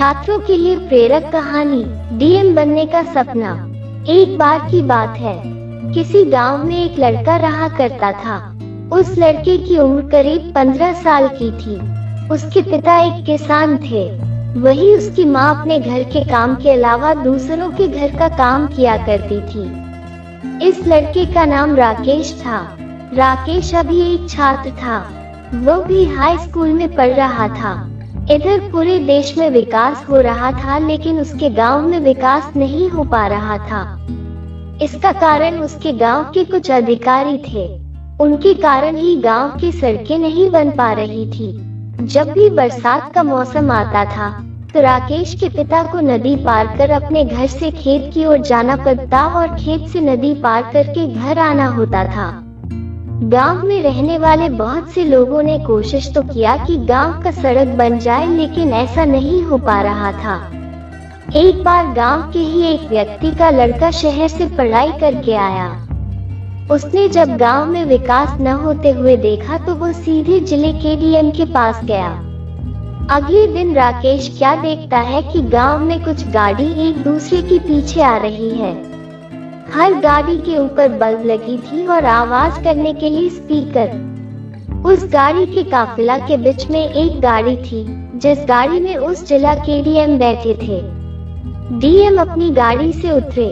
छात्रों के लिए प्रेरक कहानी, डीएम बनने का सपना। एक बार की बात है, किसी गांव में एक लड़का रहा करता था। उस लड़के की उम्र करीब 15 साल की थी। उसके पिता एक किसान थे। वही उसकी माँ अपने घर के काम के अलावा दूसरों के घर का काम किया करती थी। इस लड़के का नाम राकेश था। राकेश अभी एक छात्र था। वो भी हाई स्कूल में पढ़ रहा था। इधर पूरे देश में विकास हो रहा था, लेकिन उसके गांव में विकास नहीं हो पा रहा था। इसका कारण उसके गांव के कुछ अधिकारी थे। उनके कारण ही गांव की सड़कें नहीं बन पा रही थी। जब भी बरसात का मौसम आता था तो राकेश के पिता को नदी पार कर अपने घर से खेत की ओर जाना पड़ता और खेत से नदी पार करके घर आना होता था। गांव में रहने वाले बहुत से लोगों ने कोशिश तो किया कि गांव का सड़क बन जाए, लेकिन ऐसा नहीं हो पा रहा था। एक बार गांव के ही एक व्यक्ति का लड़का शहर से पढ़ाई करके आया। उसने जब गांव में विकास न होते हुए देखा तो वो सीधे जिले के डीएम के पास गया। अगले दिन राकेश क्या देखता है कि गांव में कुछ गाड़ी एक दूसरे के पीछे आ रही है। हर गाड़ी के ऊपर बल्ब लगी थी और आवाज करने के लिए स्पीकर। उस गाड़ी के काफिला के बीच में एक गाड़ी थी, जिस गाड़ी में उस जिला के डीएम बैठे थे। डीएम अपनी गाड़ी से उतरे।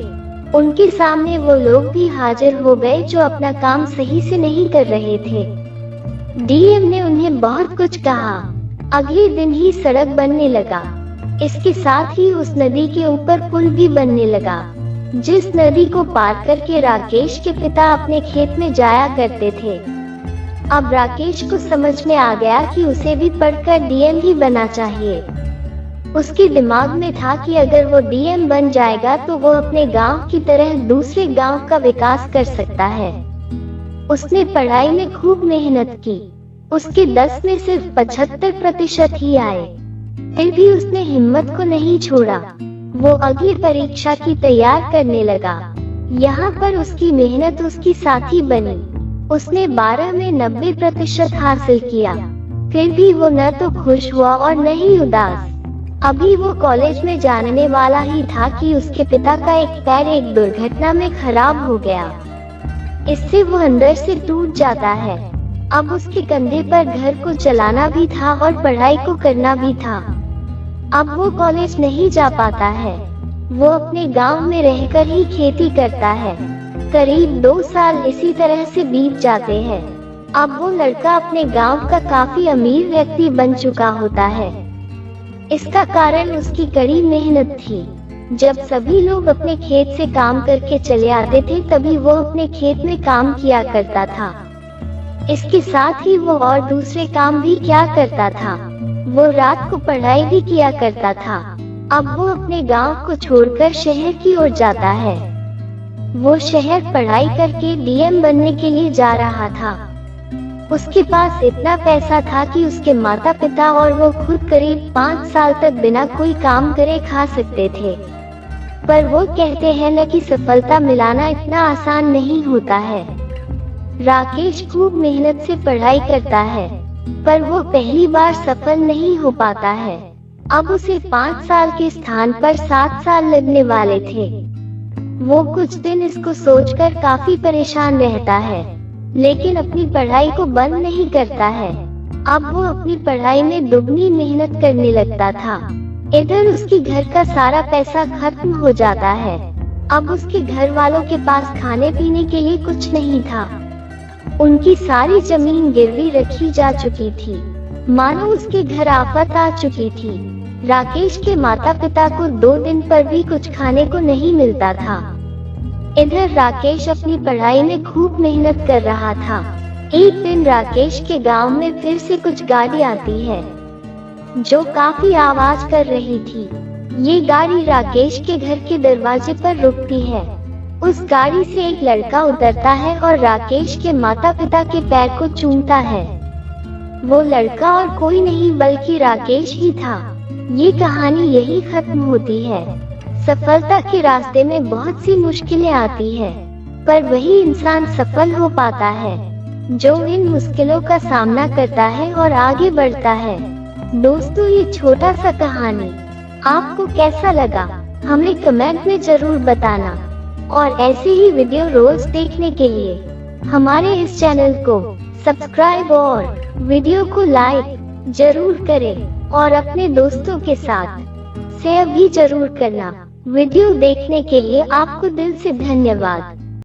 उनके सामने वो लोग भी हाजिर हो गए जो अपना काम सही से नहीं कर रहे थे। डीएम ने उन्हें बहुत कुछ कहा। अगले दिन ही सड़क बनने लगा। इसके साथ ही उस नदी के ऊपर पुल भी बनने लगा, जिस नदी को पार करके राकेश के पिता अपने खेत में जाया करते थे। अब राकेश को समझ में आ गया कि उसे भी पढ़कर डीएम ही बनना चाहिए। उसके दिमाग में था कि अगर वो डीएम बन जाएगा तो वो अपने गांव की तरह दूसरे गांव का विकास कर सकता है। उसने पढ़ाई में खूब मेहनत की। उसके 10 में सिर्फ 75% ही आए। फिर भी उसने हिम्मत को नहीं छोड़ा। वो अगली परीक्षा की तैयार करने लगा। यहाँ पर उसकी मेहनत उसकी साथी बनी। उसने 12 में 90% हासिल किया। फिर भी वो न तो खुश हुआ और न ही उदास। अभी वो कॉलेज में जाने वाला ही था कि उसके पिता का एक पैर एक दुर्घटना में खराब हो गया। इससे वो अंदर से टूट जाता है। अब उसके कंधे पर घर को चलाना भी था और पढ़ाई को करना भी था। अब वो कॉलेज नहीं जा पाता है। वो अपने गांव में रहकर ही खेती करता है। करीब 2 साल इसी तरह से बीत जाते हैं। अब वो लड़का अपने गांव का काफी अमीर व्यक्ति बन चुका होता है। इसका कारण उसकी कड़ी मेहनत थी। जब सभी लोग अपने खेत से काम करके चले आते थे, तभी वो अपने खेत में काम किया करता था। इसके साथ ही वो और दूसरे काम भी क्या करता था। वो रात को पढ़ाई भी किया करता था। अब वो अपने गांव को छोड़कर शहर की ओर जाता है। वो शहर पढ़ाई करके डीएम बनने के लिए जा रहा था। उसके पास इतना पैसा था कि उसके माता पिता और वो खुद करीब 5 साल तक बिना कोई काम करे खा सकते थे। पर वो कहते हैं न कि सफलता मिलाना इतना आसान नहीं होता है। राकेश खूब मेहनत से पढ़ाई करता है, पर वो पहली बार सफल नहीं हो पाता है। अब उसे 5 साल के स्थान पर 7 साल लगने वाले थे। वो कुछ दिन इसको सोचकर काफी परेशान रहता है, लेकिन अपनी पढ़ाई को बंद नहीं करता है। अब वो अपनी पढ़ाई में दुगनी मेहनत करने लगता था। इधर उसके घर का सारा पैसा खत्म हो जाता है। अब उसके घर वालों के पास खाने पीने के लिए कुछ नहीं था। उनकी सारी जमीन गिरवी रखी जा चुकी थी, मानो उसके घर आफत आ चुकी थी। राकेश के माता पिता को 2 दिन पर भी कुछ खाने को नहीं मिलता था। इधर राकेश अपनी पढ़ाई में खूब मेहनत कर रहा था। एक दिन राकेश के गांव में फिर से कुछ गाड़ी आती है, जो काफी आवाज कर रही थी। ये गाड़ी राकेश के घर के दरवाजे पर रुकती है। उस गाड़ी से एक लड़का उतरता है और राकेश के माता पिता के पैर को चूमता है। वो लड़का और कोई नहीं बल्कि राकेश ही था। ये कहानी यही खत्म होती है। सफलता के रास्ते में बहुत सी मुश्किलें आती है, पर वही इंसान सफल हो पाता है जो इन मुश्किलों का सामना करता है और आगे बढ़ता है। दोस्तों, ये छोटा सा कहानी आपको कैसा लगा हमें कमेंट में जरूर बताना। और ऐसे ही वीडियो रोज देखने के लिए हमारे इस चैनल को सब्सक्राइब और वीडियो को लाइक जरूर करें और अपने दोस्तों के साथ शेयर भी जरूर करना। वीडियो देखने के लिए आपको दिल से धन्यवाद।